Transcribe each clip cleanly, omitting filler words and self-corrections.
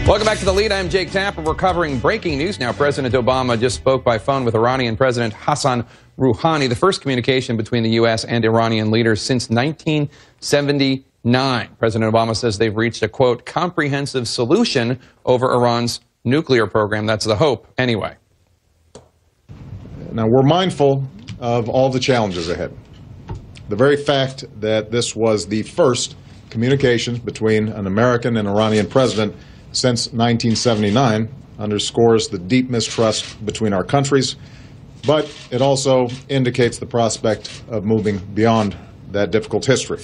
Welcome back to The Lead. I'm Jake Tapper. We're covering breaking news now. President Obama just spoke by phone with Iranian President Hassan Rouhani, the first communication between the U.S. and Iranian leaders since 1979. President Obama says they've reached a, quote, comprehensive solution over Iran's nuclear program. That's the hope, anyway. Now, we're mindful of all the challenges ahead. The very fact that this was the first communications between an American and Iranian president since 1979 underscores the deep mistrust between our countries, but it also indicates the prospect of moving beyond that difficult history.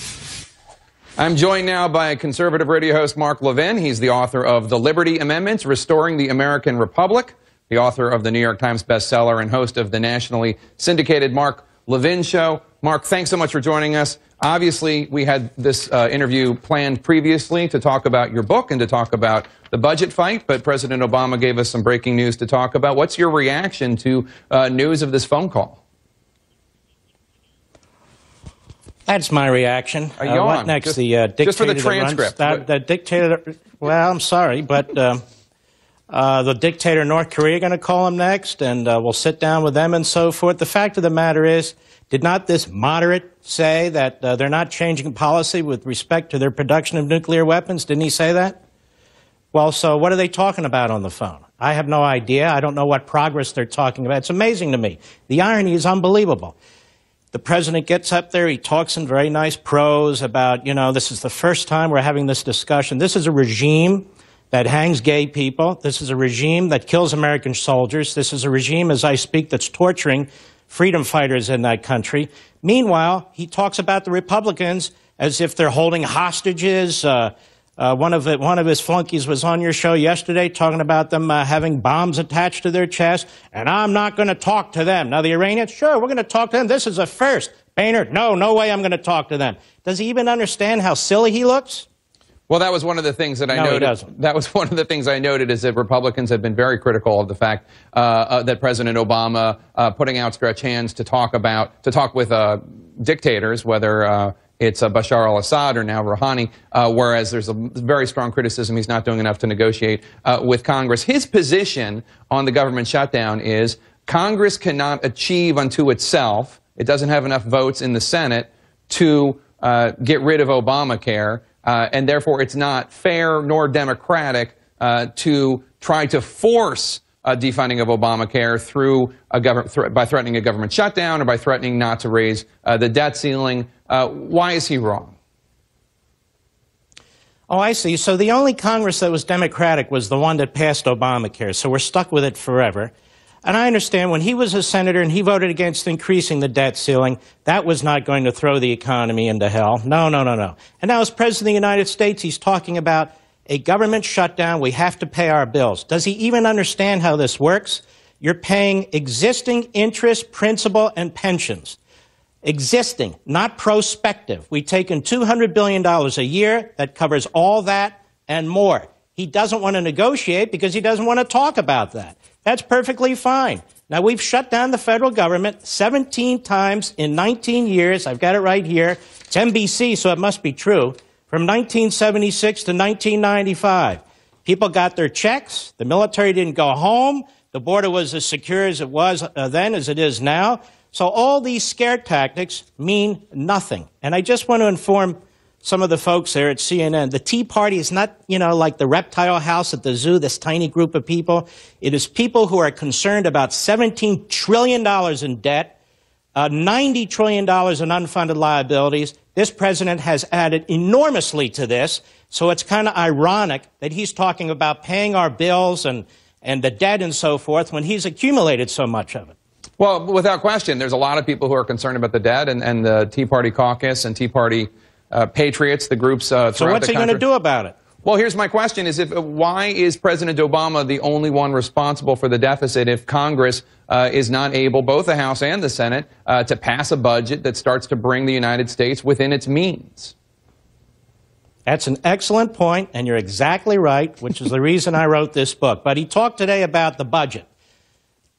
I'm joined now by conservative radio host Mark Levin. He's the author of The Liberty Amendments, Restoring the American Republic, the author of the New York Times bestseller and host of the nationally syndicated Mark Levin Show. Mark, thanks so much for joining us. Obviously, we had this interview planned previously to talk about your book and to talk about the budget fight, but President Obama gave us some breaking news to talk about. What's your reaction to news of this phone call? That's my reaction. What next? Just, the dictator just for the transcript. The dictator. Well, I'm sorry, but the dictator in North Korea going to call him next, and we'll sit down with them and so forth. The fact of the matter is, did not this moderate say that they're not changing policy with respect to their production of nuclear weapons? Didn't he say that? Well, so what are they talking about on the phone? I have no idea. I don't know what progress they're talking about. It's amazing to me. The irony is unbelievable. The president gets up there, he talks in very nice prose about, this is the first time we're having this discussion. This is a regime that hangs gay people. This is a regime that kills American soldiers. This is a regime, as I speak, that's torturing freedom fighters in that country. Meanwhile, he talks about the Republicans as if they're holding hostages. One of his flunkies was on your show yesterday talking about them having bombs attached to their chest, and I'm not going to talk to them. Now, the Iranians, sure, we're going to talk to them. This is a first. Boehner, no way I'm going to talk to them. Does he even understand how silly he looks? Well, that was one of the things that I noted. He doesn't. That was one of the things I noted is that Republicans have been very critical of the fact that President Obama putting outstretched hands to talk with dictators, whether it's Bashar al-Assad or now Rouhani, whereas there's a very strong criticism he's not doing enough to negotiate with Congress. His position on the government shutdown is Congress cannot achieve unto itself, it doesn't have enough votes in the Senate to get rid of Obamacare, and therefore it's not fair nor democratic to try to force defunding of Obamacare by threatening a government shutdown or by threatening not to raise the debt ceiling. Why is he wrong? Oh, I see. So the only Congress that was Democratic was the one that passed Obamacare, so we're stuck with it forever. And I understand when he was a senator and he voted against increasing the debt ceiling, that was not going to throw the economy into hell. No. And now as President of the United States, he's talking about a government shutdown. We have to pay our bills. Does he even understand how this works? You're paying existing interest, principal, and pensions. Existing, not prospective. We've taken $200 billion a year. That covers all that and more. He doesn't want to negotiate because he doesn't want to talk about that. That's perfectly fine. Now, we've shut down the federal government 17 times in 19 years. I've got it right here. It's NBC, so it must be true. From 1976 to 1995. People got their checks. The military didn't go home. The border was as secure as it was then as it is now. So all these scare tactics mean nothing. And I just want to inform some of the folks there at CNN, the Tea Party is not, like the reptile house at the zoo, this tiny group of people. It is people who are concerned about $17 trillion in debt, $90 trillion in unfunded liabilities. This president has added enormously to this, so it's kind of ironic that he's talking about paying our bills and the debt and so forth when he's accumulated so much of it. Well, without question, there's a lot of people who are concerned about the debt, and the Tea Party caucus and Tea Party patriots, the groups throughout the country. So what's he going to do about it? Well, here's my question, why is President Obama the only one responsible for the deficit if Congress is not able, both the House and the Senate, to pass a budget that starts to bring the United States within its means? That's an excellent point, and you're exactly right, which is the reason I wrote this book. But he talked today about the budget.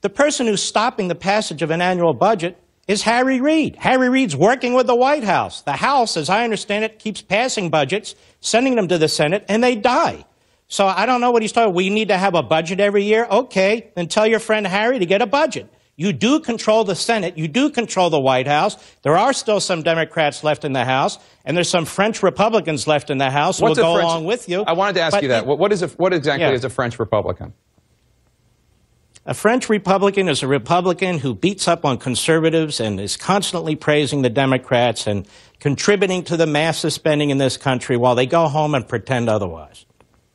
The person who's stopping the passage of an annual budget is Harry Reid. Harry Reid's working with the White House. The House, as I understand it, keeps passing budgets, sending them to the Senate, and they die. So I don't know what he's talking about. We need to have a budget every year. Okay, then tell your friend Harry to get a budget. You do control the Senate. You do control the White House. There are still some Democrats left in the House, and there's some French Republicans left in the House who will go along with you. I wanted to ask you that. What exactly is a French Republican? A French Republican is a Republican who beats up on conservatives and is constantly praising the Democrats and contributing to the massive spending in this country while they go home and pretend otherwise.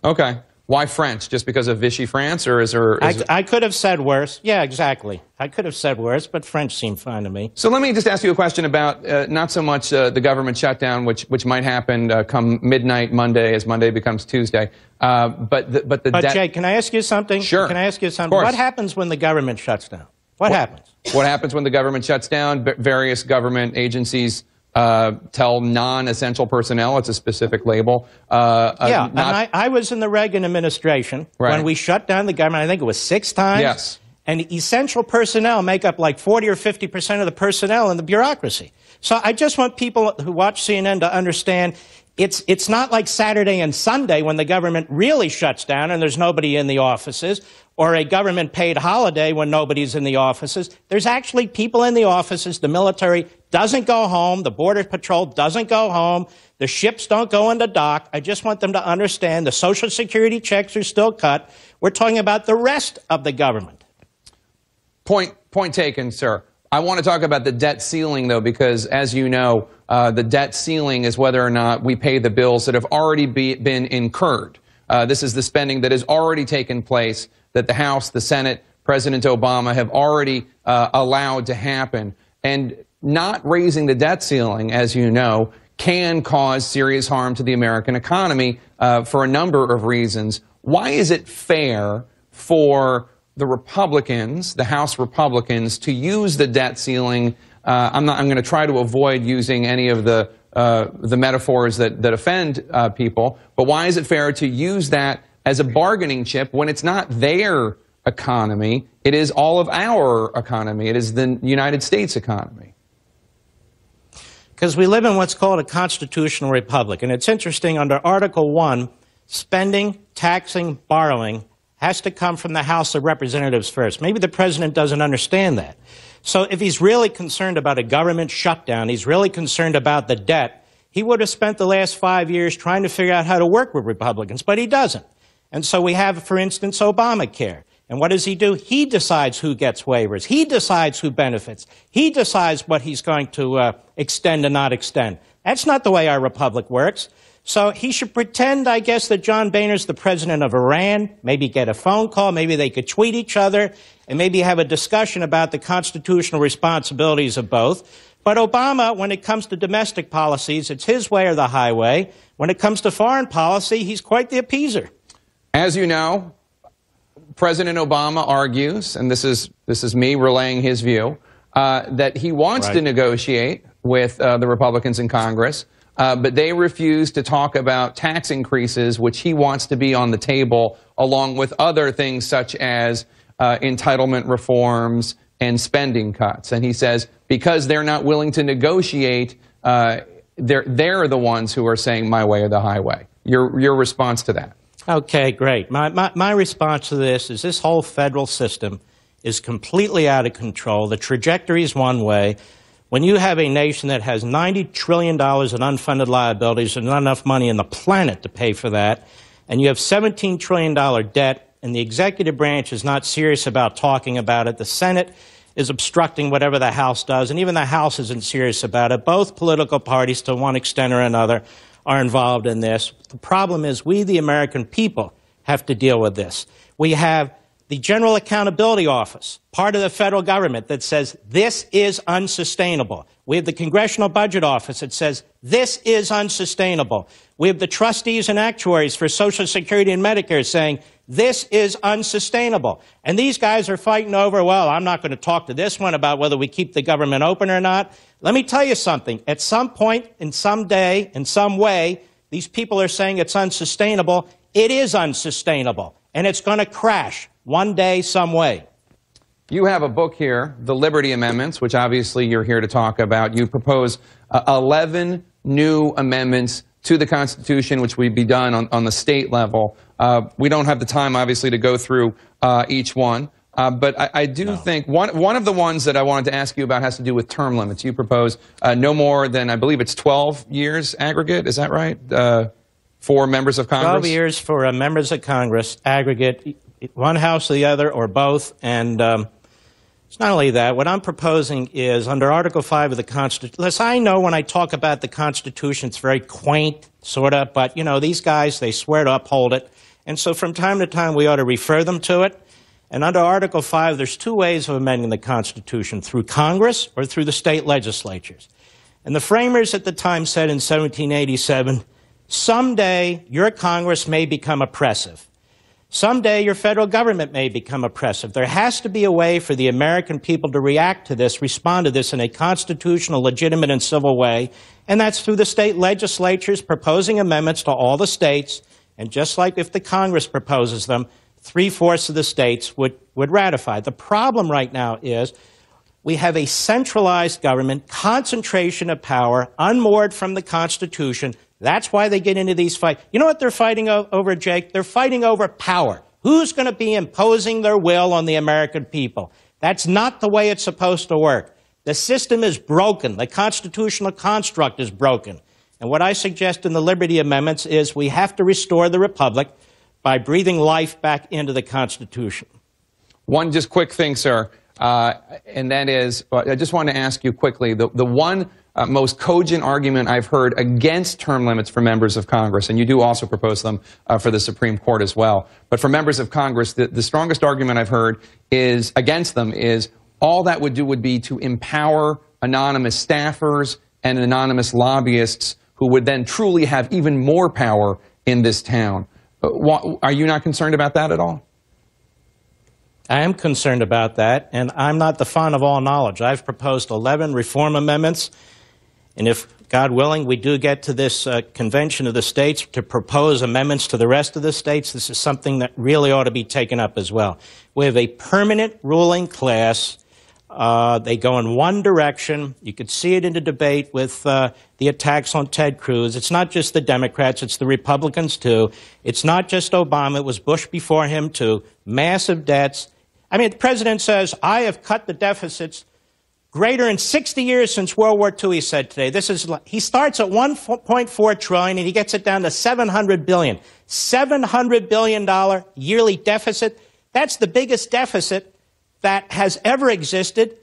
Okay. Why French? Just because of Vichy France, or is there... I could have said worse. Yeah, exactly. I could have said worse, but French seemed fine to me. So let me just ask you a question about not so much the government shutdown, which might happen come midnight Monday as Monday becomes Tuesday, but Jay, can I ask you something? Sure. Can I ask you something? What happens when the government shuts down? What happens? What happens when the government shuts down? Various government agencies tell non-essential personnel, it's a specific label. And I was in the Reagan administration when we shut down the government. I think it was 6 times. Yes. And essential personnel make up like 40 or 50% of the personnel in the bureaucracy. So I just want people who watch CNN to understand it's not like Saturday and Sunday when the government really shuts down and there's nobody in the offices, or a government-paid holiday when nobody's in the offices. There's actually people in the offices. The military doesn't go home. The Border Patrol doesn't go home. The ships don't go into dock. I just want them to understand the Social Security checks are still cut. We're talking about the rest of the government. Point taken, sir. I want to talk about the debt ceiling, though, because, as you know, the debt ceiling is whether or not we pay the bills that have already been incurred. This is the spending that has already taken place, that the House, the Senate, President Obama have already allowed to happen. And not raising the debt ceiling, as you know, can cause serious harm to the American economy for a number of reasons. Why is it fair for the Republicans, the House Republicans, to use the debt ceiling? I'm going to try to avoid using any of the metaphors that offend people, but why is it fair to use that as a bargaining chip when it's not their economy? It is all of our economy. It is the United States economy. Because we live in what's called a constitutional republic. And it's interesting, under Article 1, spending, taxing, borrowing has to come from the House of Representatives first. Maybe the president doesn't understand that. So if he's really concerned about a government shutdown, he's really concerned about the debt, he would have spent the last 5 years trying to figure out how to work with Republicans, but he doesn't. And so we have, for instance, Obamacare. And what does he do? He decides who gets waivers. He decides who benefits. He decides what he's going to extend and not extend. That's not the way our republic works. So he should pretend, I guess, that John Boehner's the president of Iran, maybe get a phone call, maybe they could tweet each other, and maybe have a discussion about the constitutional responsibilities of both. But Obama, when it comes to domestic policies, it's his way or the highway. When it comes to foreign policy, he's quite the appeaser. As you know, President Obama argues, and this is me relaying his view, that he wants to negotiate with the Republicans in Congress, but they refuse to talk about tax increases, which he wants to be on the table, along with other things such as entitlement reforms and spending cuts. And he says because they're not willing to negotiate, they're the ones who are saying my way or the highway. Your response to that? Okay, great. My response to this is this whole federal system is completely out of control. The trajectory is one way. When you have a nation that has $90 trillion in unfunded liabilities and not enough money on the planet to pay for that, and you have $17 trillion debt, and the executive branch is not serious about talking about it, the Senate is obstructing whatever the House does, and even the House isn't serious about it. Both political parties, to one extent or another, are involved in this. The problem is we, the American people, have to deal with this. We have the General Accountability Office, part of the federal government, that says this is unsustainable. We have the Congressional Budget Office that says this is unsustainable. We have the trustees and actuaries for Social Security and Medicare saying this is unsustainable. And these guys are fighting over, well, I'm not going to talk to this one about whether we keep the government open or not. Let me tell you something. At some point, in some day, in some way, these people are saying it's unsustainable. It is unsustainable. And it's going to crash one day, some way. You have a book here, The Liberty Amendments, which obviously you're here to talk about. You propose 11 new amendments to the Constitution, which would be done on the state level. We don't have the time, obviously, to go through each one. But I do think one of the ones that I wanted to ask you about has to do with term limits. You propose no more than, I believe it's 12 years aggregate. Is that right? For members of Congress? 12 years for members of Congress, aggregate, one house or the other, or both. And it's not only that. What I'm proposing is, under Article 5 of the Constitution, listen, I know when I talk about the Constitution, it's very quaint, sort of, but, you know, these guys, they swear to uphold it. And so from time to time, we ought to refer them to it. And under Article 5, there's two ways of amending the Constitution, through Congress or through the state legislatures. And the framers at the time said in 1787, someday your Congress may become oppressive. Someday your federal government may become oppressive. There has to be a way for the American people to react to this, respond to this in a constitutional, legitimate, and civil way, and that's through the state legislatures proposing amendments to all the states, and just like if the Congress proposes them, 3/4 of the states would ratify. The problem right now is we have a centralized government, concentration of power, unmoored from the Constitution. That's why they get into these fights. You know what they're fighting over, Jake? They're fighting over power. Who's going to be imposing their will on the American people? That's not the way it's supposed to work. The system is broken. The constitutional construct is broken. And what I suggest in the Liberty Amendments is we have to restore the Republic by breathing life back into the Constitution. One just quick thing, sir, and that is, I just want to ask you quickly, the one most cogent argument I've heard against term limits for members of Congress, and you do also propose them for the Supreme Court as well, but for members of Congress, the strongest argument I've heard is against them is all that would do would be to empower anonymous staffers and anonymous lobbyists who would then truly have even more power in this town. Are you not concerned about that at all? I am concerned about that, and I'm not the font of all knowledge. I've proposed 11 reform amendments, and if, God willing, we do get to this convention of the states to propose amendments to the rest of the states, this is something that really ought to be taken up as well. We have a permanent ruling class. They go in one direction. You could see it in the debate with the attacks on Ted Cruz. It's not just the Democrats, it's the Republicans too. It's not just Obama, it was Bush before him too. Massive debts. I mean, the president says, I have cut the deficits greater in 60 years since World War II, he said today. He starts at $1.4 trillion and he gets it down to $700 billion. $700 billion yearly deficit. That's the biggest deficit that has ever existed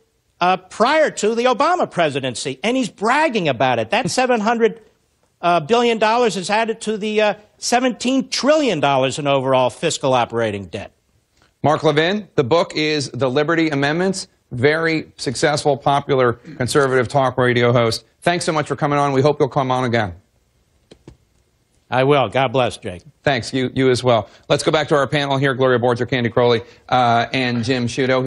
prior to the Obama presidency, and he's bragging about it. That $700 billion is added to the $17 trillion in overall fiscal operating debt. Mark Levin, the book is The Liberty Amendments. Very successful, popular conservative talk radio host. Thanks so much for coming on. We hope you'll come on again. I will. God bless, Jake. Thanks. You as well. Let's go back to our panel here. Gloria Borger, Candy Crowley, and Jim Sciutto.